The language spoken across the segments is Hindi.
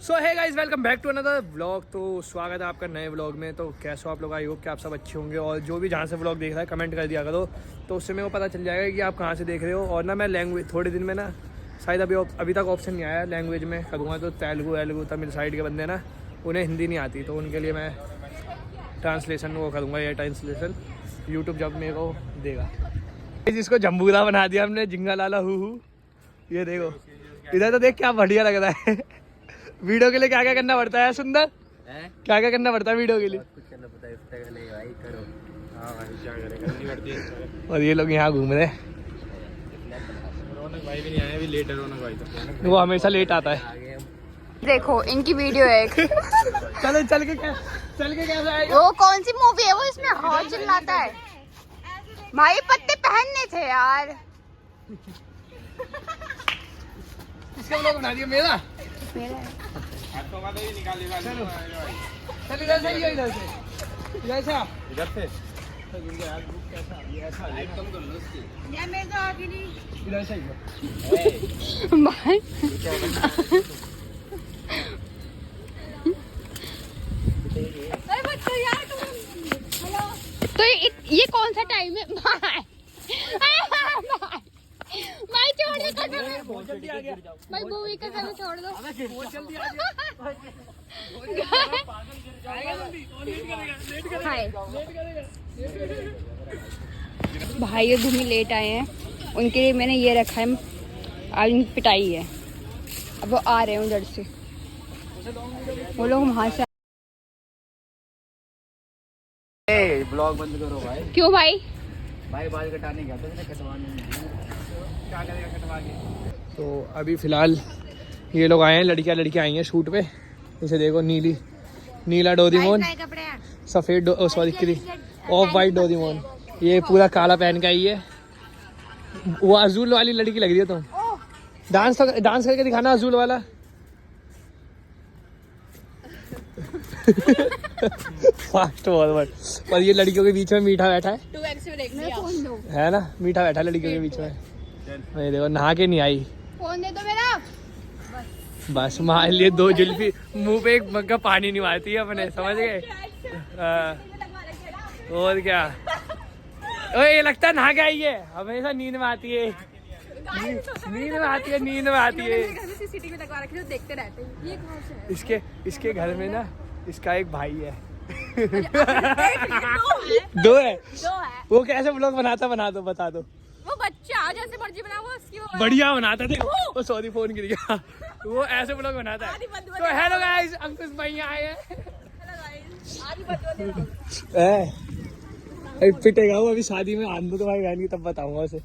So hi guys, welcome back to another vlog. तो स्वागत है आपका नए व्लॉग में। तो कैसे हो आप लोग? आई होप कि आप सब अच्छे होंगे। और जो भी जहाँ से व्लॉग देख रहा है कमेंट कर दिया करो, तो उससे मेरे को पता चल जाएगा कि आप कहाँ से देख रहे हो। और ना मैं लैंग्वेज थोड़े दिन में ना शायद अभी तक ऑप्शन नहीं आया लैंग्वेज में करूँगा। तो तेलुगु तमिल साइड के बंदे ना, उन्हें हिंदी नहीं आती, तो उनके लिए मैं ट्रांसलेशन वो करूँगा। ये ट्रांसलेशन यूट्यूब जब मेरे को देगा। जिसको जम्बूरा बना दिया हमने, जिंगा लाला हु। ये देखो इधर तो देख क्या बढ़िया लग रहा है। वीडियो के लिए क्या क्या करना पड़ता है सुंदर? क्या क्या करना पड़ता है वीडियो के लिए? कुछ करना पड़ता है, भाई करो। हाँ भाई क्या करें। और ये लोग यहाँ घूम रहे हैं। रौनक भाई भी नहीं आया, अभी लेट है रौनक भाई तो। वो हमेशा लेट आता है। देखो इनकी वीडियो है। चल के कैसा आएगा? वो कौन सी मूवी है वो इसमें हॉल चिल्लाता है? भाई पत्ते पहनने थे यार। किसका व्लॉग बना दिया? मेरा चल इधर से इधर से भाई तो ये कौन सा टाइम है? भाई छोड़ दो, बहुत जल्दी आ गया भाई मूवी का समय छोड़ दो। बहुत जल्दी आ गया। हाय भाई, ये घूमी लेट आए हैं, उनके लिए मैंने ये रखा है। आज उनकी पिटाई है, अब वो आ रहे हैं उधर से, वो लोग वहां से। ब्लॉग बंद करो भाई। क्यों भाई? भाई बाल कटाने गया था, कटवाने क्या करेगा कटवा के। तो अभी फिलहाल ये लोग आए हैं, लड़कियां आई हैं शूट पे। इसे देखो, नीला डोरेमोन, सफेद सॉरी ऑफ वाइट डोरेमोन, ये पूरा काला पहन का ही है। वो अजूल वाली लड़की लग रही है तुम। डांस करके दिखाना अजूल वाला। Fast forward. और ये लड़कियों के बीच में मीठा बैठा है, है ना? मीठा बैठा है लड़कियों के बीच में। ये देखो नहा के नहीं आई। फोन दे दो मेरा। बस मार लिए 2 जुल्फी, मुंह पे एक मग्गा पानी नहीं मारती है अपने, समझ गए? और क्या? ओए ये लगता है नहा के आई है, हमेशा नींद में आती है। नींद में आती है। सीसीटीवी लगवा रखे जो देखते रहते हैं। ये कौन सा है? इसके घर में ना इसका एक भाई है। दो है। वो कैसे व्लॉग बना दो, बता दो। वो बच्चा जैसे मर्जी बना, वो उसकी वो बढ़िया बनाता थे। वो सॉरी फोन गिर गया। वो ऐसे व्लॉग बनाता है। तो हेलो गाइस, अंकुश भाई आए हैं। पिटेगा वो अभी शादी में। आंदो तो भाई बहन की तब बताऊंगा उसे।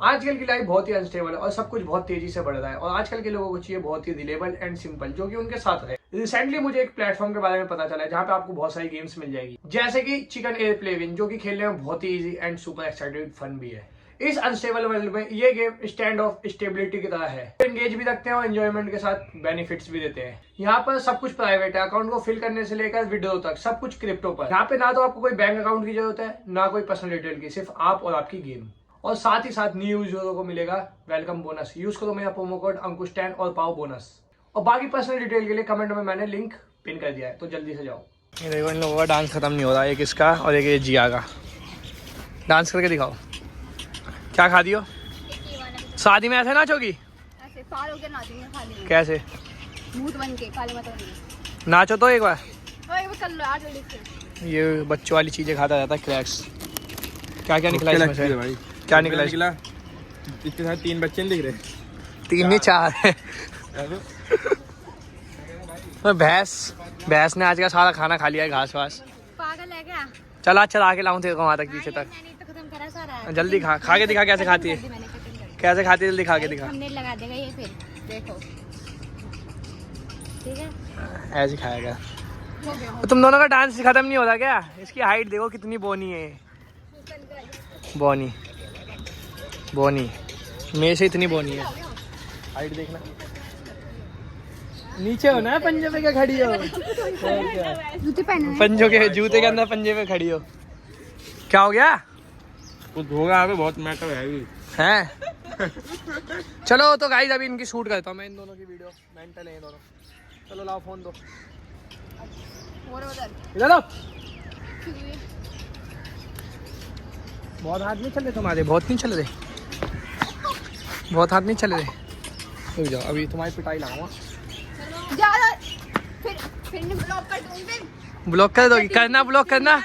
आजकल की लाइफ बहुत ही अनस्टेबल है और सब कुछ बहुत तेजी से बढ़ रहा है। और आजकल के लोगों को चाहिए बहुत ही रिलेबल एंड सिंपल, जो कि उनके साथ रहे। रिसेंटली मुझे एक प्लेटफॉर्म के बारे में पता चला है जहाँ पे आपको बहुत सारी गेम्स मिल जाएगी, जैसे कि चिकन एयर प्लेविन, जो कि खेलने में बहुत ही easy and super excited fun भी है। इस अनस्टेबल वर्ल्ड में ये गेम स्टैंड ऑफ स्टेबिलिटी की तरह है। एंगेज भी रखते हैं और एंजॉयमेंट के साथ बेनिफिट्स भी देते हैं। यहाँ पर सब कुछ प्राइवेट है, अकाउंट को फिल करने से लेकर विड्रॉ तक सब कुछ क्रिप्टो पर। यहाँ पे ना तो आपको कोई बैंक अकाउंट की जरूरत है, ना कोई पर्सनल डिटेल की, सिर्फ आप और आपकी गेम। और साथ ही साथ न्यू यूजरों को मिलेगा वेलकम बोनस। यूज करो मेरा प्रोमो कोड अंकुश10 और पाओ बोनस। और बाकी पर्सनल डिटेल के लिए कमेंट में मैंने लिंक पिन कर दिया है, तो जल्दी से जाओ। ये देखो, इन लोगों का डांस खत्म नहीं हो रहा। एक इसका और एक ये जिया का। डांस करके दिखाओ। क्या खा दियो? शादी में ऐसे नाचोगी? ऐसे पार होके नाचेंगे खाली। कैसे? भूत बन के, काले माता बन के। नाचो तो एक बार। ओए वो कर लो यार जल्दी से। ये बच्चों वाली चीजें खाता रहता है, क्रैक्स। क्या निकला इसमें से भाई? क्या निकला? इतने सारे 3 बच्चे नहीं दिख रहे? 3 नहीं 4 है। भैंस ने आज का सारा खाना खा लिया है, घास वास। पागल है क्या? चला के लाऊं तेरे को वहां तक पीछे तक। तो खत्म करा सारा। जल्दी खा के दिखा कैसे खाती है। कैसे खाती है, जल्दी खा के दिखा। थंबनेल लगा देगा ये, फिर देखो। ठीक है, ऐसे खाएगा। तो तुम दोनों का डांस खत्म नहीं होता क्या? इसकी हाइट देखो कितनी बोनी है। बोनी मेरे से इतनी बोनी है। हाइट देखना। नीचे हो ना, पंजे पे क्या खड़ी हो? जूते पहने पंजों के जूते के अंदर पंजे पे खड़ी हो। क्या हो गया? कुछ होगा, बहुत मैटर है। चलो तो गाइस अभी इनकी शूट करता हूँ मैं, इन दोनों की वीडियो। मेंटल है ये दोनों। चलो लाओ फोन दो इधर आओ। बहुत हाथ नहीं चल रहे तुम्हारे, बहुत नहीं चल रहे, बहुत हाथ नहीं चल रहे। रुक जाओ अभी तुम्हारी पिटाई लाऊंगा। ब्लॉक कर दोगी? करना ब्लॉक करना।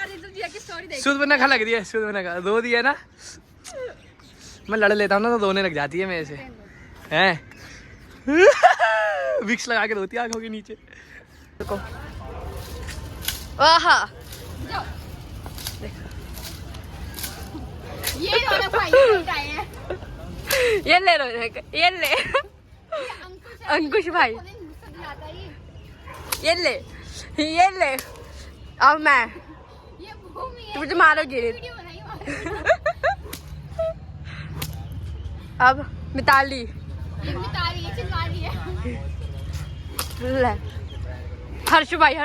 सुध बना खा लग रही है, सुध बना खा रो दी है ना। मैं लड़ लेता हूँ ना तो रोने लग जाती है मेरे से हैं। विक्स लगा के रोती है आंखों के नीचे। देखो ये ले लो, ये ले अंकुश भाई, ये ले। अब मैं तुम मुझे मारोगी। अब मिताली ले। हर्ष भाई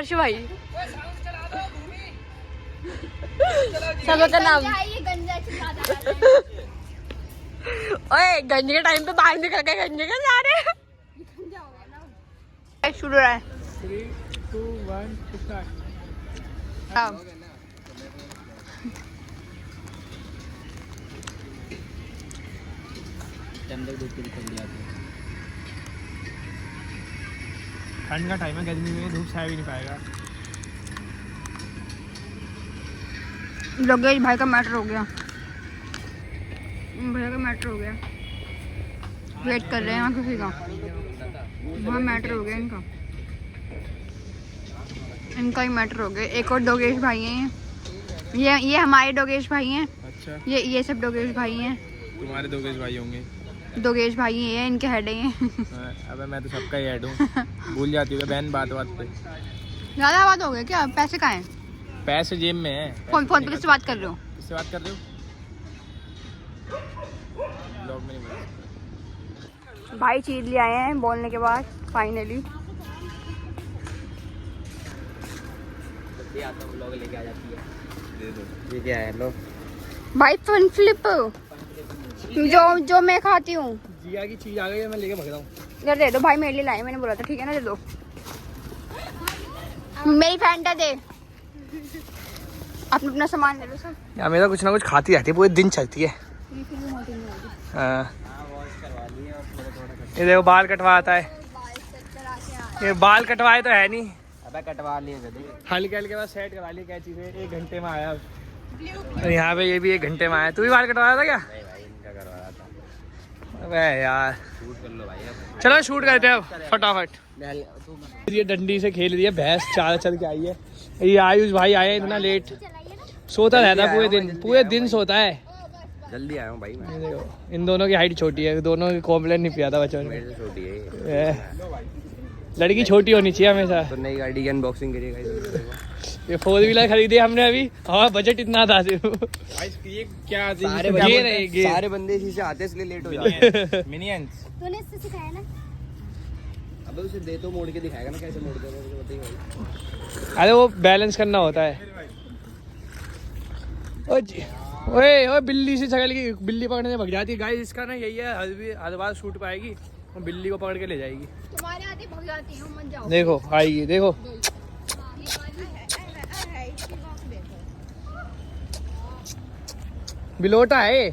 सबका नाम। ओए गंजे के टाइम पे बाहर निकल गए, गंजे के जा रहे शुरू है। 3, 2, 1 स्टार्ट। ठंड का टाइम है, गर्मी में धूप छाया भी नहीं पाएगा। लोगेश भाई का मैटर हो गया, भैया का मैटर हो गया। वेट कर रहे हैं यहाँ किसी का, वहाँ मैटर हो गया इनका ही मैटर हो गया। एक और डोगेश भाई हैं, ये हमारे डोगेश भाई हैं। अच्छा, ये सब डोगेश भाई हैं। तुम्हारे डोगेश भाई होंगे? डोगेश भाई हैं, इनके हेड हैं। अबे मैं तो सबका ही हेड हूँ। भूल जाती हूँ बहन बात पे। ज़्यादा बात हो गई क्या? पैसे कहाँ हैं? पैसे जेब में है। फोन पे किससे बात कर रहे हो? किससे बात कर रहे हो? ब्लॉग में नहीं बोला। भाई चीज ले आए हैं बोलने के बाद फाइनली। ब्लॉग लेके आ जाती है। दे दो। ये क्या है? लो भाई फन फ्लिप जो मैं खाती हूँ। जिया की चीज आ गई है, मैं लेके भाग रहा हूँ। इधर दे दो भाई, मेरे लिए लाए, मैंने बोला था। ठीक है ना, दे दो। मेरी फैंटा दे। आप अपना सामान ले लो सब। यार मेरा कुछ ना कुछ खाती रहती है, पूरे दिन चलती है। हाँ ये देखो बाल कटवाता है। ये बाल कटवाए तो है नहीं। अबे कटवा लिए हल्के हल्के बाद सेट करा लिए। क्या चीज़ है? 1 घंटे में आया। और यहाँ पे ये भी 1 घंटे में आया। तू भी बाल कटवाया था क्या? नहीं भाई, इनका करवाया था। अबे यार शूट कर लो भाई। चलो शूट करते हैं फटाफट। ये डंडी से खेल रही है भैंस, चाल चल के आई है। ये आयुष भाई आए इतना लेट, सोता रहता है पूरे दिन सोता है। जल्दी आया हूँ भाई मैं। ये देखो इन दोनों की हाइट छोटी है, दोनों की कॉम्प्लेन नहीं पिया था बच्चों ने। मेरे से छोटी है लड़की छोटी होनी चाहिए हमेशा। तो नई गाड़ी की अनबॉक्सिंग करिएगा। ये 4 व्हीलर खरीदी हमने अभी। हमारा बजट इतना था सिर्फ। ये क्या सारे बंदे इसी से आते इसलिए लेट हो जाते हैं। मिनियंस तूने इससे सिखाया ना? अबे उसे दे तो मोड़ के दिखाएगा ना कैसे मोड़ देगा, मुझे बताइए भाई। अरे वो बैलेंस करना होता है। ओए बिल्ली से छगल की, बिल्ली पकड़ने भग जाती है। गाइस इसका ना यही है, हर बार शूट पाएगी और बिल्ली को पकड़ के ले जाएगी। तुम्हारे आते भग जाती हूं, मत जाओ। देखो आएगी, देखो बिलोटा है,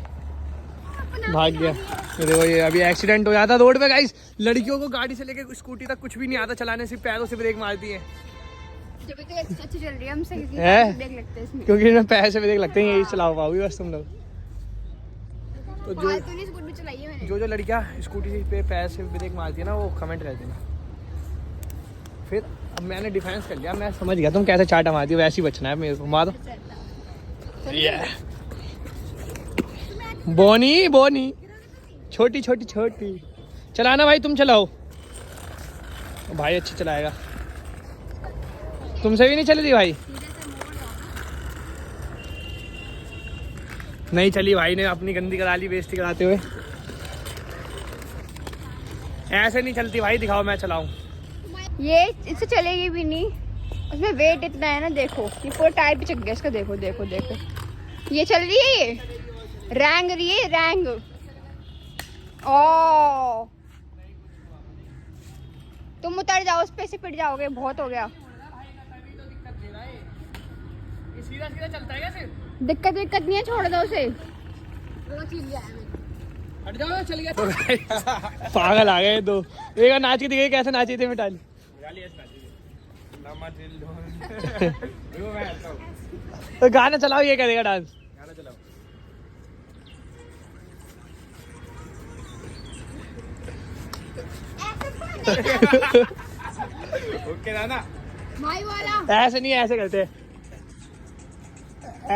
भाग गया। ये देखो ये अभी एक्सीडेंट हो जाता रोड पे। गाइस लड़कियों को गाड़ी से लेके स्कूटी तक कुछ भी नहीं आता चलाने, सिर्फ पैरों से ब्रेक मारती है। जब तो अच्छी चल रही है, हम सही है? देख लगते हैं इसमें, क्योंकि इनमें पैर से ब्रेक लगते हैं, यही चला पाओगी बस तुम लोग। तो फालतू स्कूटी चलाई है मैंने। जो लड़कियां स्कूटी पे पैर से ब्रेक मारती है ना, वो कमेंट कर देना। फिर अब मैंने डिफेंस कर लिया, मैं समझ गया तुम कैसे चाटा मारती हो, वैसे ही बचना है मेरे को। मारो बोनी छोटी चलाना भाई, तुम चलाओ भाई, अच्छी चलाएगा। तुमसे भी नहीं चली थी भाई? नहीं चली भाई ने अपनी गंदी करा ली बेइज्जती कराते हुए। ऐसे नहीं चलती भाई, दिखाओ मैं चलाऊं। ये इससे चलेगी भी नहीं, उसमें वेट इतना है ना। देखो ये पूरा टायर पे चक गया इसका। देखो ये चल रही है, ये रैंग रही है, रैंग। ओ तुम उतर जाओ, उस पे से पिट जाओगे, बहुत हो गया। सीधा सीधा चलता है कैसे? दिक्कत नहीं है, छोड़ दो उसे। हट जाओ, चल गया। पागल आ गए दो। एक नाच के दिखे कैसे नाचे थे मिटाली। तो गाना चलाओ, ये करेगा डांस। गाना चलाओ। ओके ना भाई वाला ऐसे नहीं, ऐसे करते हैं।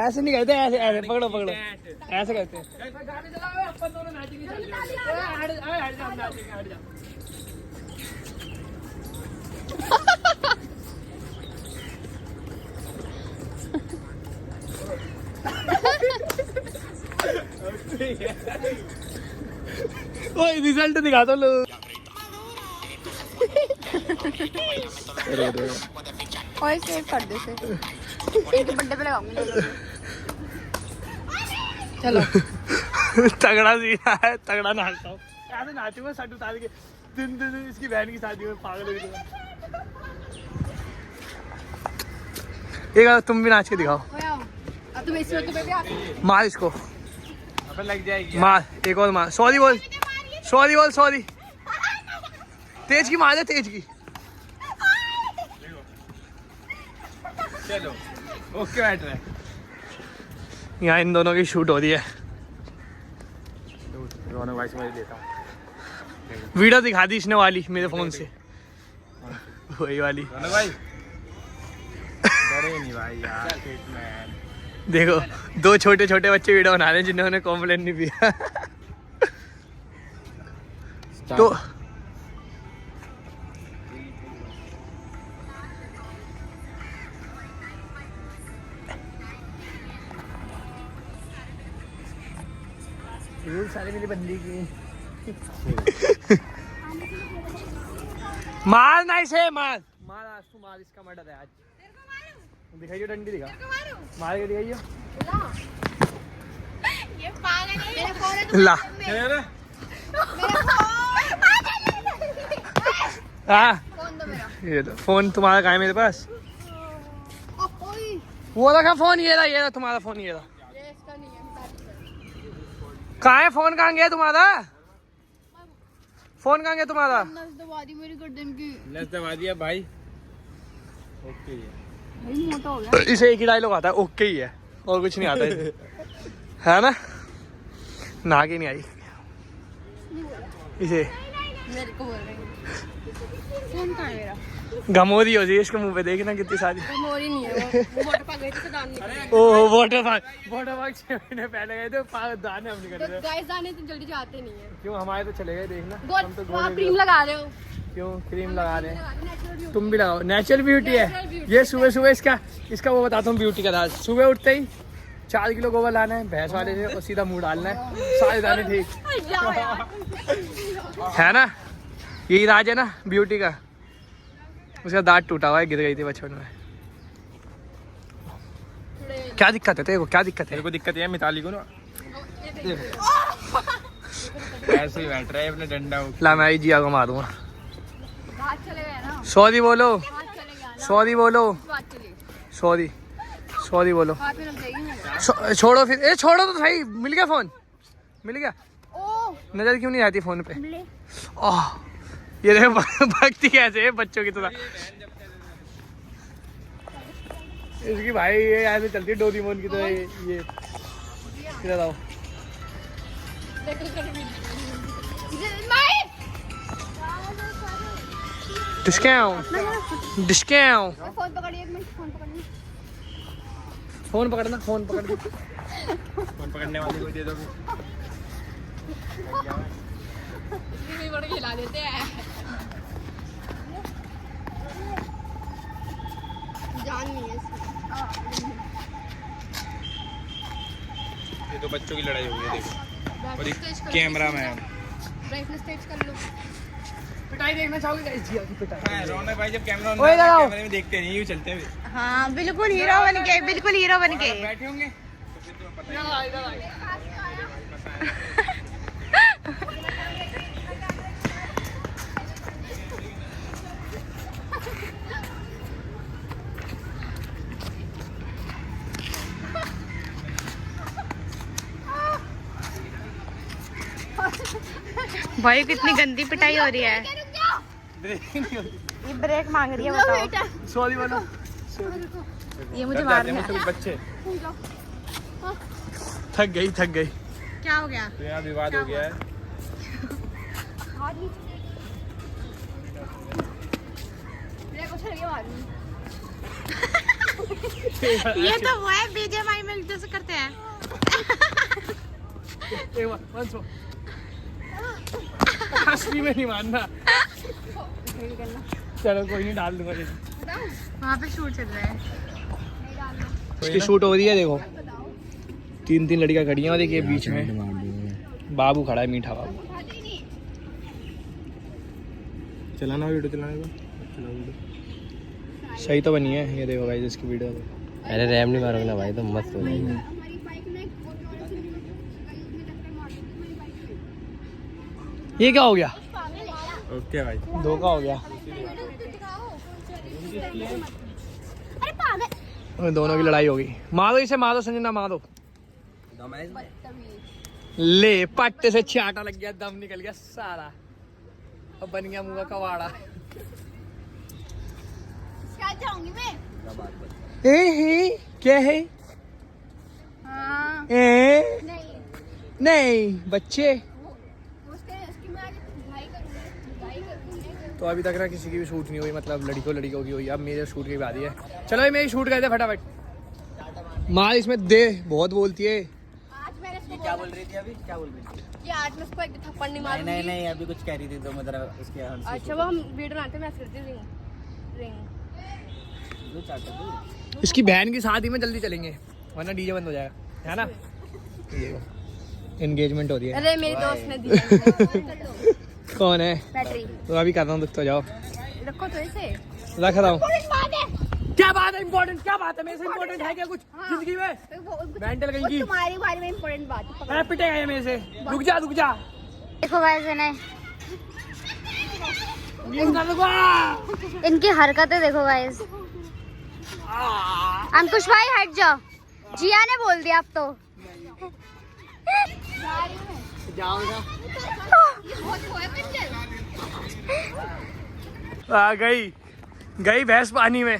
ऐसे नहीं करते, ऐसे ऐसे पकड़ो पकड़ो, ऐसे करते हैं। गाने चलाओ, अपन दोनों नाचेंगे। हट जाओ, नाचेंगे, हट जाओ। ओए रिजल्ट दिखा दो लोग। और सेव कर दे से, इनके बर्थडे पे लगाऊंगी। चलो तगड़ा सीना है, तगड़ा नाचता हूँ। ऐसे नाचूंगा शर्ट उतार के, दिन दिन इसकी बहन की शादी में पागल हो गई। एक बार तुम भी नाच के दिखाओ। अब तुम इस वक्त पे भी आते मार इसको, अपन लग जाएगी। मार एक और मार। सॉरी बोल, सॉरी बोल, सॉरी। तेज की मार है, तेज की। चलो ओके बैठ रहा है। यहाँ इन दोनों की शूट हो रही है। रौनक भाई से मैं लेता हूँ वीडियो दिखा दी इसने वाली मेरे फोन से, वही वाली। रौनक भाई डरे नहीं भाई यार। मैन देखो दो छोटे छोटे बच्चे वीडियो बना रहे हैं जिन्होंने कॉम्प्लेन नहीं दिया। तो सारे मेरी बंदी की मार ना इसे, मार मार, आज तू मार, इसका मर्डर है आज। दिखाइए डंडी, दिखा मार के दिखाइए। ये पागल है, मेरा फोन है ला हाँ फोन दो मेरा। ये लो फोन तुम्हारा कहाँ है मेरे पास? ओए वो रखा फोन, ये रहा तुम्हारा फोन, ये रहा। ये इसका नहीं है, कहाँ है फोन? कहाँ गया तुम्हारा फोन? कहाँ गया तुम्हारा? नस दबा दी मेरी गर्दन की। नस दबा दिया भाई। ओके भाई मोटा हो गया। इसे एक ही डायलॉग आता है, ओके ही है, और कुछ नहीं आता है। है ना, ना के नहीं आई इसे। मेरे को बोल रहे हैं फोन कहाँ है मेरा? गमोरी हो रही है इसके मुंह पे, देखना कितनी सारी। मोरी नहीं है वो वाटर पार्क गए थे तो दान निकले। ओह वाटर पार्क 6 महीने पहले गए थे, दाने हम निकल तो रहे। गाइस दाने तो जल्दी जाते नहीं है। क्यों, हमारे तो चले गए, देखना। हम तो आप क्रीम लगा रहे हो। क्यों क्रीम लगा रहे हैं? Natural beauty. तुम भी लगाओ, नेचुरल ब्यूटी है Natural beauty ये। सुबह सुबह इसका वो बताता हूँ ब्यूटी का राज। सुबह उठते ही 4 किलो गोबर लाना है भैंस वाले से और सीधा मुंह डालना है, सारे दाने ठीक जाओ यार। है ना। यही राज है ना ब्यूटी का। उसका दांत टूटा हुआ है, गिर गई थी बचपन में। क्या दिक्कत है तेरे को? क्या दिक्कत है? मेरे को दिक्कत है मिताली को ना, ऐसे ही बैठ रहा है अपने डंडा। ला मैं जिया को मारूंगा। बात चले गए ना, सॉरी बोलो, बात चले गया ना, सॉरी बोलो, बात चली। सॉरी सॉरी बोलो। हाथ में लग जाएगी मेरे। छोड़ो फिर, ए छोड़ो तो सही। मिल गया फोन, मिल गया। ओ नजर क्यों नहीं आती फोन पे? मिले। ओह ये देखो भक्ति कैसे है बच्चों की तरह। इसकी भाई ये ऐसे चलती है डोरेमोन की तरह। ये इधर आओ। Discount discount. फोन पकड़िए, एक मिनट फोन पकड़िए। फोन पकड़ना, फोन पकड़ के। फोन पकड़ने वाले को दे दो। बड़े खिला देते हैं। जान नहीं है इसमें। ये तो बच्चों की लड़ाई हो गई देखो। और ब्राइटनेस तेज कैमरा मैन। ब्राइटनेस तेज कर लो। पिटाई देखना चाहोगे गाइस? जिया की पिटाई। रौनक भाई जब कैमरा ओए लगाओ। कैमरे में देखते नहीं, यूं चलते हैं। हाँ बिल्कुल हीरो बन के, बिल्कुल हीरो बन के। बैठे होंगे तो फिर तुम्हें पता ही भाई कितनी गंदी पिटाई हो रही है। ये ब्रेक मांग रही है, बताओ। सॉरी बोलो। ये मुझे मारना है। बच्चे थक गई। क्या हो गया? तो यहाँ विवाद हो गया है। ये तो वो है बीजेएमआई में जैसे करते हैं। असली में नहीं मानना। चलो कोई नहीं, डाल दूंगा। वहाँ पे शूट चल रहा है। इसकी शूट हो रही है, देखो 3 लड़कियां खड़ी हैं और एक ये बीच में बाबू खड़ा है, मीठा बाबू। चलाना वीडियो, चलाने को सही तो बनी है। ये देखो गाइस इसकी वीडियो। अरे रैम नहीं मारोगे ना भाई तो मस्त हो जाएगी। ये क्या हो गया? ओके भाई, धोखा हो गया। दोनों की लड़ाई होगी। मारो इसे, मारो संजना, मारो। ले पट्टे से चाटा लग गया, दम निकल गया सारा, अब बन गया मुंह का कवाड़ा। जाऊंगी मैं। क्या है? हाँ। नहीं बच्चे। तो अभी तक ना किसी की भी शूट नहीं हुई, मतलब लड़कियों की हुई। अब मेरे शूट की बारी है। चलो मेरी शूट करते फटाफट। मार इसमें दे, बहुत बोलती है। क्या बोल रही थी अभी? क्या बोल रही थी? ये आज मैं उसको एक थप्पड़ नहीं मारूंगी। नहीं अभी कुछ कह रही थी तो मैं जरा उसके अच्छा वो हम वीडियो बनाते हैं, मैं करती हूँ रिंग। इसकी बहन की शादी में जल्दी चलेंगे वरना डीजे बंद हो जाएगा, है ना? एंगेजमेंट हो रही है। अरे मेरी दोस्त ने दी। कौन है? बैटरी तो अभी कर रहा हूँ, तो जाओ रखो तो इसे। रख रहा हूँ। क्या बात है? इम्पोर्टेंट क्या बात है? मेरे से इम्पोर्टेंट है क्या कुछ जिंदगी में? मेंटल कहीं की। तुम्हारे बारे में इम्पोर्टेंट बात है। अरे पिटेगा ये मेरे से। रुक जा। देखो गाइस ने इनकी हरकतें देखो गाइस। अंकुश भाई हट जाओ, जिया ने बोल दिया अब तो। आ गई भैंस पानी में।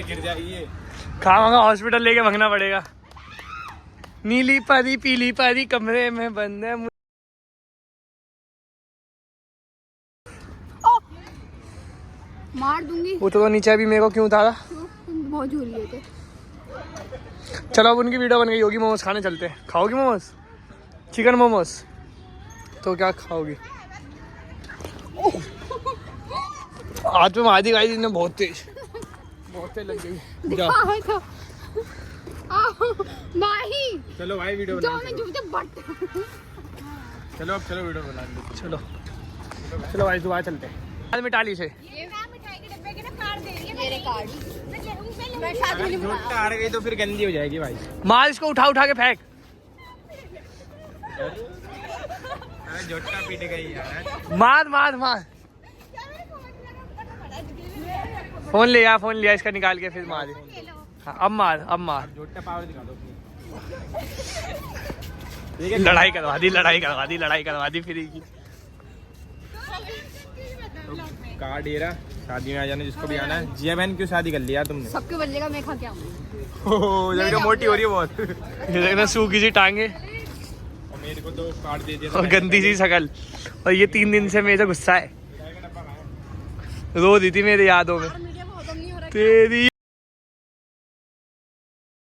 गिर जाएगी। खाऊंगा, हॉस्पिटल लेके भागना पड़ेगा। नीली परी पीली परी कमरे में बंद है। मार दूंगी। वो तो नीचे भी मेरे को क्यों उतारा? तुम बहुत झूल रहे थे। चलो अब उनकी वीडियो बन गई होगी, मोमोज खाने चलते हैं। खाओगी मोमोज? चिकन मोमोज? तो क्या खाओगी? हाथ में मार दी गाइस ने, बहुत तेज लग गई। जाओ भाई चलो भाई वीडियो जाओ मैं झूठे बट। चलो वीडियो बना लो। चलो भाई दोबारा चलते हैं। आज मिटाली से झोटा हार गई तो फिर गंदी हो जाएगी भाई। मार इसको, उठा के फेंक। झोटा पीट गई यार। मार। फोन लिया इसका निकाल के फिर मार। हाँ, अब मार। झोटा पावर दिखा दो। लड़ाई करवा दी फिर की। कहा डेरा शादी में आ जाना, जिसको भी आना है। जिया बहन क्यों शादी कर लिया तुमने? सबके बल्ले का मैं खा के जब मोटी हो रही है बहुत। ये देखना सूखी सी टांगे और मेरे को तो काट दे दिया और गंदी सी शकल। और ये 3 दिन से मेरे से गुस्सा है, रो दी थी मेरी यादों में तेरी।